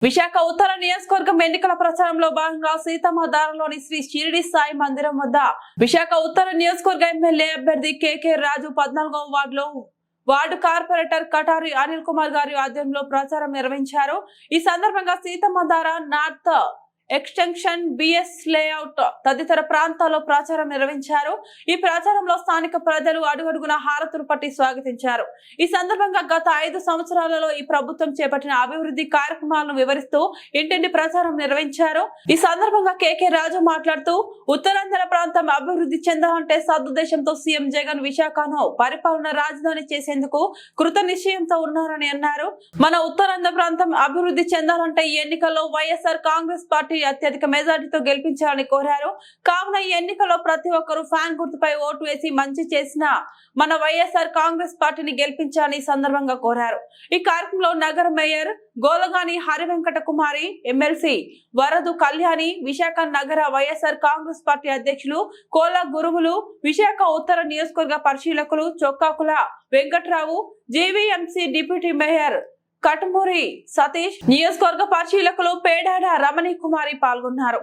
విశాఖ ఉత్తర నియోజకవర్గం ఎన్నికల ప్రచారంలో భాగంగా సీతమ్మధారలోని శ్రీ షిరిడి సాయి మందిరం వద్ద విశాఖ ఉత్తర నియోజకవర్గ ఎమ్మెల్యే అభ్యర్థి కేకే రాజు 14వ వార్డు కార్పొరేటర్ కటారి అనిల్ కుమార్ గారి ఆధ్వర్యంలో ప్రచారం నిర్వహించారు. ఈ సందర్భంగా Seethammadhara north extension BS layout తదితర ప్రాంతాల్లో ప్రచారం నిర్వహించారు. ఈ ప్రచారంలో స్థానిక ప్రజలు అడుగడుగున హారతులు పట్టి స్వాగతించారు. ఈ సందర్భంగా గత 5 సంవత్సరాలలో ఈ ప్రభుత్వం చేపట్టిన అభివృద్ధి కార్యక్రమాలను వివరిస్తూ ఇంటింటి ప్రచారం నిర్వహించారు. ఈ సందర్భంగా కేకే రాజు మాట్లాడుతూ ఉత్తరాంధ్ర ప్రాంతం అభివృద్ధి చెందాలంటే సదుద్దేశంతో సీఎం జగన్ విశాఖను పరిపాలన రాజధాని చేసేందుకు కృత నిశ్చయంతో ఉన్నారని అన్నారు. మన ఉత్తరాంధ్ర ప్రాంతం అభివృద్ధి చెందాలంటే ఈ ఎన్నికల్లో వైఎస్ఆర్ కాంగ్రెస్ పార్టీ అత్యధిక మెజార్టీతో గెలిపించాలని కోరారు. కావున ఈ ఎన్నికల్లో ప్రతి ఒక్కరూ ఫ్యాన్ గుర్తుపై ఓటు వేసి మంచి చేసిన మన వైఎస్ఆర్ కాంగ్రెస్ పార్టీని గెలిపించాలని సందర్భంగా కోరారు. ఈ కార్యక్రమంలో నగర మేయర్ గోలగాని హరివెంకట కుమారి, ఎమ్మెల్సీ వరదు కళ్యాణి, విశాఖ నగర వైఎస్ఆర్ కాంగ్రెస్ పార్టీ అధ్యక్షులు కోల గురువులు, విశాఖ ఉత్తర నియోజకవర్గ పరిశీలకులు Chokkakula Venkatrao, GVMC deputy mayor Katumuri Satish, నియోజకవర్గ పరిశీలకులు పేడాడ రమణి కుమారి పాల్గొన్నారు.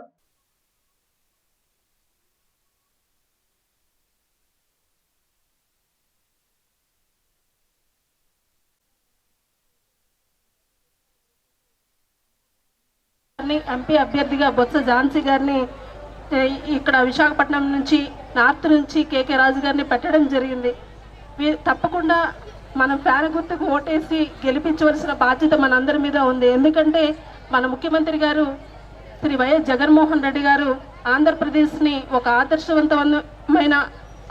ఎంపీ అభ్యర్థిగా బొత్స ఝాన్సీ గారిని ఇక్కడ విశాఖపట్నం నుంచి నార్త్ నుంచి కేకే రాజు గారిని పెట్టడం జరిగింది. తప్పకుండా మనం ఫ్యాన్ గుర్తుకు ఓటేసి గెలిపించవలసిన బాధ్యత మనందరి మీద ఉంది. ఎందుకంటే మన ముఖ్యమంత్రి గారు శ్రీ వైఎస్ జగన్మోహన్ రెడ్డి గారు ఆంధ్రప్రదేశ్ని ఒక ఆదర్శవంతమైన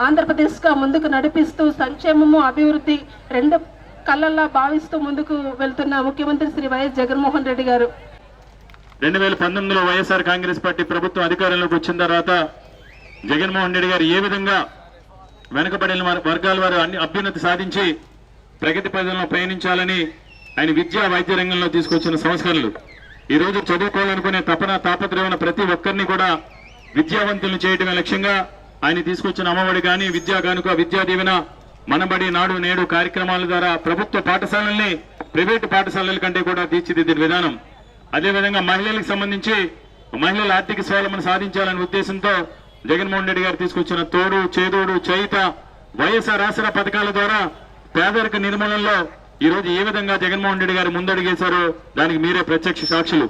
ఆంధ్రప్రదేశ్గా ముందుకు నడిపిస్తూ సంక్షేమము అభివృద్ధి రెండు కళ్ళల్లా భావిస్తూ ముందుకు వెళ్తున్న ముఖ్యమంత్రి శ్రీ వైఎస్ జగన్మోహన్ రెడ్డి గారు 2019లో వైఎస్ఆర్ కాంగ్రెస్ పార్టీ ప్రభుత్వం అధికారంలోకి వచ్చిన తర్వాత జగన్మోహన్ రెడ్డి గారు ఏ విధంగా వెనుకబడిన వర్గాల వారు అన్ని అభ్యున్నతి సాధించి ప్రగతి పదంలో ప్రయాణించాలని ఆయన విద్యా వైద్య రంగంలో తీసుకొచ్చిన సంస్కరణలు ఈ రోజు చదువుకోవాలనుకునే తాపత్రయం ప్రతి ఒక్కరిని కూడా విద్యావంతులను చేయడమే లక్ష్యంగా ఆయన తీసుకొచ్చిన అమ్మఒడి కానీ విద్యా కానుక, విద్యా దీవెన, మనబడి, నాడు నేడు కార్యక్రమాల ద్వారా ప్రభుత్వ పాఠశాలల్ని ప్రైవేటు పాఠశాలల కంటే కూడా తీర్చిదిద్దిన విధానం. అదేవిధంగా మహిళలకు సంబంధించి మహిళల ఆర్థిక స్వావలంబన సాధించాలనే ఉద్దేశంతో జగన్మోహన్ రెడ్డి గారు తీసుకొచ్చిన తోడు, చేదోడు, చేయిత, వైఎస్ఆర్ ఆసరా పథకాల ద్వారా పేదరిక నిర్మూలనలో ఈ రోజు ఏ విధంగా జగన్మోహన్ రెడ్డి గారు ముందడుగేశారో దానికి మీరే ప్రత్యక్ష సాక్షులు.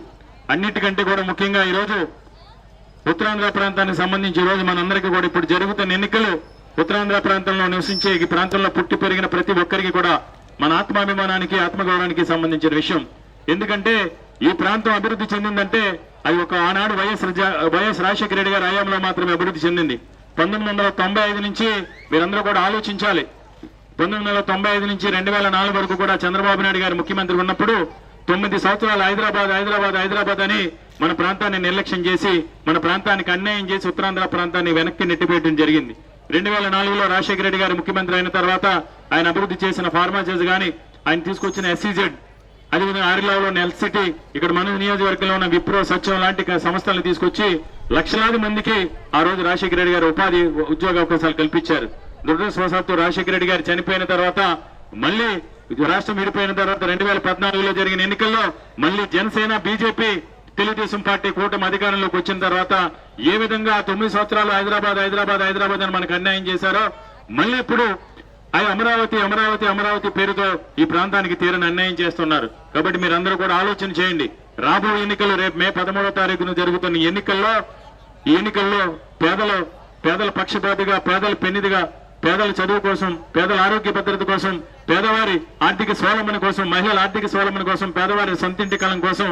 అన్నిటికంటే కూడా ముఖ్యంగా ఈ రోజు ఉత్తరాంధ్ర ప్రాంతానికి సంబంధించి ఈ రోజు మనందరికీ కూడా ఇప్పుడు జరుగుతున్న ఎన్నికలు ఉత్తరాంధ్ర ప్రాంతంలో నివసించే ఈ ప్రాంతంలో పుట్టి పెరిగిన ప్రతి ఒక్కరికి కూడా మన ఆత్మాభిమానానికి, ఆత్మగౌరవానికి సంబంధించిన విషయం. ఎందుకంటే ఈ ప్రాంతం అభివృద్ధి చెందిందంటే అది ఒక ఆనాడు వైఎస్ రాజశేఖర రెడ్డి గారి హయాంలో మాత్రమే అభివృద్ధి చెందింది. 1995 నుంచి మీరందరూ కూడా ఆలోచించాలి. 1995 నుంచి 2004 వరకు కూడా చంద్రబాబు నాయుడు గారు ముఖ్యమంత్రి ఉన్నప్పుడు 9 సంవత్సరాలు హైదరాబాద్ అని మన ప్రాంతాన్ని నిర్లక్ష్యం చేసి మన ప్రాంతానికి అన్యాయం చేసి ఉత్తరాంధ్ర ప్రాంతాన్ని వెనక్కి నెట్టివేయడం జరిగింది. 2004లో రాజశేఖర రెడ్డి గారు ముఖ్యమంత్రి అయిన తర్వాత ఆయన అభివృద్ధి చేసిన ఫార్మాసిస్ గానీ, ఆయన తీసుకొచ్చిన ఎస్సీజెడ్, అదేవిధంగా ఆరిలాలోని ఎల్సిటీ, ఇక్కడ మన నియోజకవర్గంలో ఉన్న విప్రో, సత్యం లాంటి సంస్థలను తీసుకొచ్చి లక్షలాది మందికి ఆ రోజు రాజశేఖర రెడ్డి గారు ఉపాధి ఉద్యోగ అవకాశాలు కల్పించారు. దురదృష్టవశాత్తు రాజశేఖర రెడ్డి గారు చనిపోయిన తర్వాత మళ్ళీ రాష్ట్రం విడిపోయిన తర్వాత 2014లో జరిగిన ఎన్నికల్లో మళ్ళీ జనసేన, బీజేపీ, తెలుగుదేశం పార్టీ కూటమి అధికారంలోకి వచ్చిన తర్వాత ఏ విధంగా 9 సంవత్సరాలు హైదరాబాద్ అని మనకు అన్యాయం చేశారో మళ్ళీ ఇప్పుడు అమరావతి పేరుతో ఈ ప్రాంతానికి తీరని అన్యాయం చేస్తున్నారు. కాబట్టి మీరందరూ కూడా ఆలోచన చేయండి. రాబోయే ఎన్నికలు రేపు మే 13వ తారీఖున జరుగుతున్న ఈ ఎన్నికల్లో పేదల పక్షపాతిగా, పేదల పెన్నిదిగా, పేదల చదువు కోసం, పేదల ఆరోగ్య భద్రత కోసం, పేదవారి ఆర్థిక స్వావలంబన కోసం, మహిళల ఆర్థిక స్వావలంబన కోసం, పేదవారి సొంతింటి కళం కోసం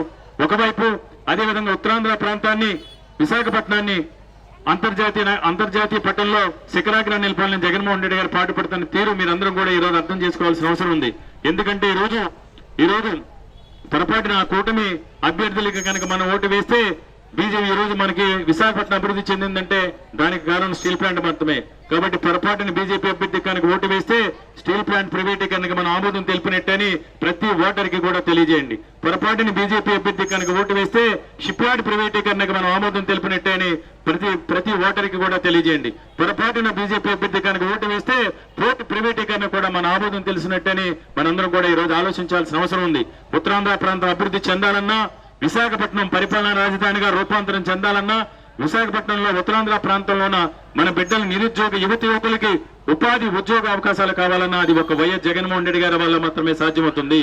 ఒకవైపు, అదేవిధంగా ఉత్తరాంధ్ర ప్రాంతాన్ని, విశాఖపట్నాన్ని అంతర్జాతీయ పట్టణంలో శిఖరాగ్రాన్ని నిలపాలని జగన్మోహన్ రెడ్డి గారు పాటుపడుతున్న తీరు మీరందరూ కూడా ఈ రోజు అర్థం చేసుకోవాల్సిన అవసరం ఉంది. ఎందుకంటే ఈ రోజు పొరపాటున కూటమి అభ్యర్థులకి కనుక మనం ఓటు వేస్తే బీజేపీ ఈ రోజు మనకి విశాఖపట్నం అభివృద్ధి చెందిందంటే దానికి కారణం స్టీల్ ప్లాంట్ మాత్రమే. కాబట్టి పొరపాటున బీజేపీ అభ్యర్థి కనుక ఓటు వేస్తే స్టీల్ ప్లాంట్ ప్రైవేటీకరణకు మనం ఆమోదం తెలిపినట్టని ప్రతి ఓటర్కి కూడా తెలియజేయండి. పొరపాటున బీజేపీ అభ్యర్థి కనుక ఓటు వేస్తే షిప్ యార్డ్ ప్రైవేటీకరణకు మనం ఆమోదం తెలిపినట్టని ప్రతి ఓటర్కి కూడా తెలియజేయండి. పొరపాటున బీజేపీ అభ్యర్థి కనుక ఓటు వేస్తే పోర్టు ప్రైవేటీకరణ కూడా మన ఆమోదం తెలిసినట్టని మనందరం కూడా ఈ రోజు ఆలోచించాల్సిన అవసరం ఉంది. ఉత్తరాంధ్ర ప్రాంతం అభివృద్ధి చెందాలన్నా, విశాఖపట్నం పరిపాలనా రాజధానిగా రూపాంతరం చెందాలన్నా, విశాఖపట్నంలో ఉత్తరాంధ్ర ప్రాంతంలోన మన బిడ్డల నిరుద్యోగ యువకులకి ఉపాధి ఉద్యోగ అవకాశాలు కావాలన్నా అది ఒక వైఎస్ జగన్మోహన్ రెడ్డి గారి వల్ల మాత్రమే సాధ్యమవుతుంది.